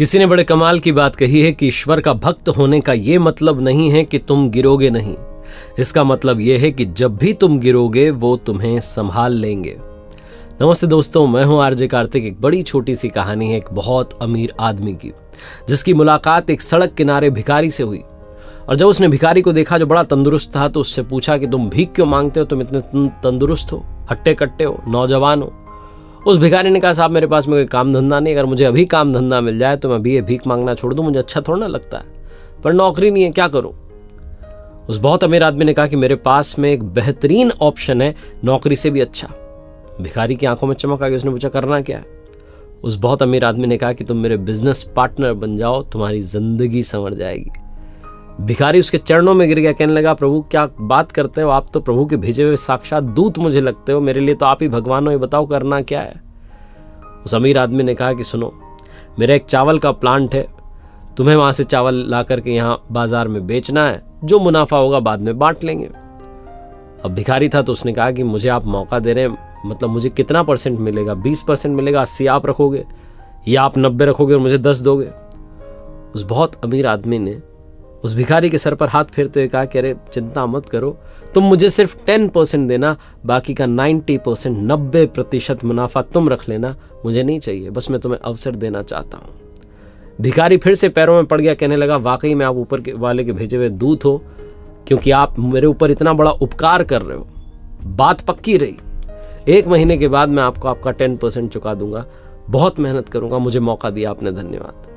किसी ने बड़े कमाल की बात कही है कि ईश्वर का भक्त होने का ये मतलब नहीं है कि तुम गिरोगे नहीं, इसका मतलब यह है कि जब भी तुम गिरोगे वो तुम्हें संभाल लेंगे। नमस्ते दोस्तों, मैं हूं आरजे कार्तिक। एक बड़ी छोटी सी कहानी है एक बहुत अमीर आदमी की, जिसकी मुलाकात एक सड़क किनारे भिखारी से हुई। और जब उसने भिखारी को देखा जो बड़ा तंदुरुस्त था, तो उससे पूछा कि तुम भीख क्यों मांगते हो, तुम इतने तंदुरुस्त हो, हट्टे कट्टे हो, नौजवान हो। उस भिखारी ने कहा, साहब मेरे पास में कोई काम धंधा नहीं, अगर मुझे अभी काम धंधा मिल जाए तो मैं अभी ये भीख मांगना छोड़ दूं, मुझे अच्छा थोड़ा ना लगता है, पर नौकरी नहीं है, क्या करूं। उस बहुत अमीर आदमी ने कहा कि मेरे पास में एक बेहतरीन ऑप्शन है, नौकरी से भी अच्छा। भिखारी की आंखों में चमक आ गई, उसने पूछा करना क्या है। उस बहुत अमीर आदमी ने कहा कि तुम मेरे बिजनेस पार्टनर बन जाओ, तुम्हारी जिंदगी संवर जाएगी। भिखारी उसके चरणों में गिर गया, कहने लगा, प्रभु क्या बात करते हो, आप तो प्रभु के भेजे हुए साक्षात दूत मुझे लगते हो, मेरे लिए तो आप ही भगवान हो, ये बताओ करना क्या है। उस अमीर आदमी ने कहा कि सुनो, मेरा एक चावल का प्लांट है, तुम्हें वहां से चावल ला करके यहाँ बाजार में बेचना है, जो मुनाफा होगा बाद में बांट लेंगे। अब भिखारी था तो उसने कहा कि मुझे आप मौका दे रहे हैं, मतलब मुझे कितना परसेंट मिलेगा, 20% मिलेगा, 80 आप रखोगे या आप 90 रखोगे और मुझे 10 दोगे। उस बहुत अमीर आदमी ने उस भिखारी के सर पर हाथ फेरते हुए कहा कि अरे चिंता मत करो, तुम मुझे सिर्फ 10% देना, बाकी का 90% 90% मुनाफा तुम रख लेना, मुझे नहीं चाहिए, बस मैं तुम्हें अवसर देना चाहता हूँ। भिखारी फिर से पैरों में पड़ गया, कहने लगा, वाकई में आप ऊपर के वाले के भेजे हुए दूत हो, क्योंकि आप मेरे ऊपर इतना बड़ा उपकार कर रहे हो। बात पक्की रही, 1 महीने के बाद मैं आपको आपका 10% चुका दूंगा, बहुत मेहनत करूंगा, मुझे मौका दिया आपने, धन्यवाद।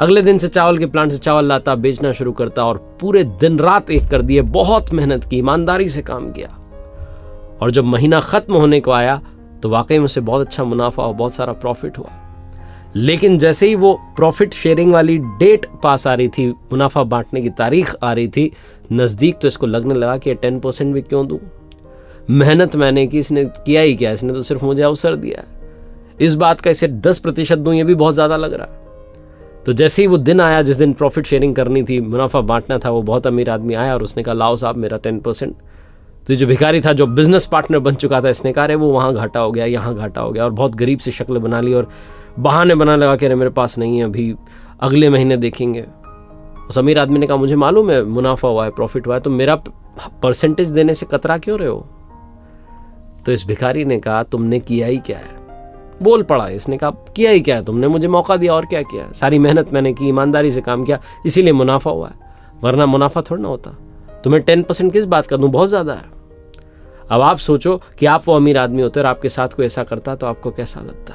अगले दिन से चावल के प्लांट से चावल लाता, बेचना शुरू करता और पूरे दिन रात एक कर दिए, बहुत मेहनत की, ईमानदारी से काम किया। और जब महीना खत्म होने को आया तो वाकई में उसे बहुत अच्छा मुनाफा और बहुत सारा प्रॉफिट हुआ। लेकिन जैसे ही वो प्रॉफिट शेयरिंग वाली डेट पास आ रही थी, मुनाफा बांटने की तारीख आ रही थी नजदीक, तो इसको लगने लगा कि 10% भी क्यों दूं, मेहनत मैंने की, इसने किया ही क्या, इसने तो सिर्फ मुझे अवसर दिया है, इस बात का इसे 10% दूं, ये भी बहुत ज्यादा लग रहा है। तो जैसे ही वो दिन आया जिस दिन प्रॉफिट शेयरिंग करनी थी, मुनाफा बांटना था, वो बहुत अमीर आदमी आया और उसने कहा, लाओ साहब मेरा 10%। तो जो भिखारी था, जो बिजनेस पार्टनर बन चुका था, इसने कहा, अरे वो वहाँ घाटा हो गया, यहाँ घाटा हो गया, और बहुत गरीब सी शक्ल बना ली और बहाने बना लगा कि अरे मेरे पास नहीं है, अभी अगले महीने देखेंगे। उस अमीर आदमी ने कहा, मुझे मालूम है मुनाफा हुआ है, प्रॉफिट हुआ है, तो मेरा परसेंटेज देने से कतरा क्यों रहे हो। तो इस भिखारी ने कहा, तुमने किया ही क्या है। बोल पड़ा, इसने कहा, किया ही क्या है, तुमने मुझे मौका दिया, और क्या किया, सारी मेहनत मैंने की, ईमानदारी से काम किया, इसीलिए मुनाफा हुआ है, वरना मुनाफा थोड़ा ना होता। तुम्हें 10% किस बात का दूं, बहुत ज्यादा है। अब आप सोचो कि आप वो अमीर आदमी होते और आपके साथ कोई ऐसा करता तो आपको कैसा लगता।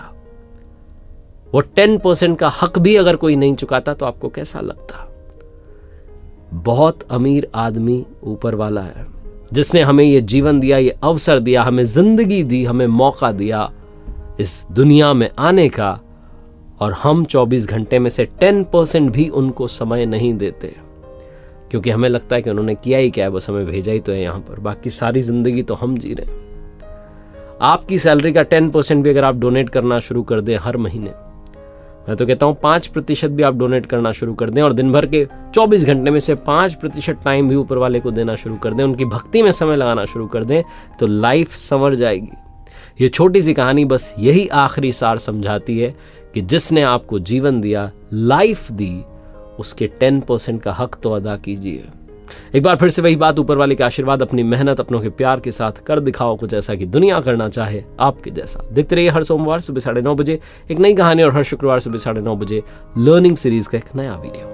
वो 10% का हक भी अगर कोई नहीं चुकाता तो आपको कैसा लगता। बहुत अमीर आदमी ऊपर वाला है, जिसने हमें ये जीवन दिया, ये अवसर दिया, हमें जिंदगी दी, हमें मौका दिया इस दुनिया में आने का, और हम 24 घंटे में से 10% भी उनको समय नहीं देते, क्योंकि हमें लगता है कि उन्होंने किया ही क्या है, बस हमें भेजा ही तो है यहाँ पर, बाकी सारी जिंदगी तो हम जी रहे हैं। आपकी सैलरी का 10% भी अगर आप डोनेट करना शुरू कर दें हर महीने, मैं तो कहता हूँ 5% भी आप डोनेट करना शुरू कर दें, और दिन भर के 24 घंटे में से 5% टाइम भी ऊपर वाले को देना शुरू कर दें, उनकी भक्ति में समय लगाना शुरू कर दें, तो लाइफ संवर जाएगी। ये छोटी सी कहानी बस यही आखिरी सार समझाती है कि जिसने आपको जीवन दिया, लाइफ दी, उसके 10% का हक तो अदा कीजिए। एक बार फिर से वही बात, ऊपर वाले के आशीर्वाद, अपनी मेहनत, अपनों के प्यार के साथ कर दिखाओ कुछ ऐसा कि दुनिया करना चाहे आपके जैसा। देखते रहिए हर सोमवार सुबह 9:30 बजे एक नई कहानी, और हर शुक्रवार सुबह 9:30 बजे लर्निंग सीरीज का एक नया वीडियो।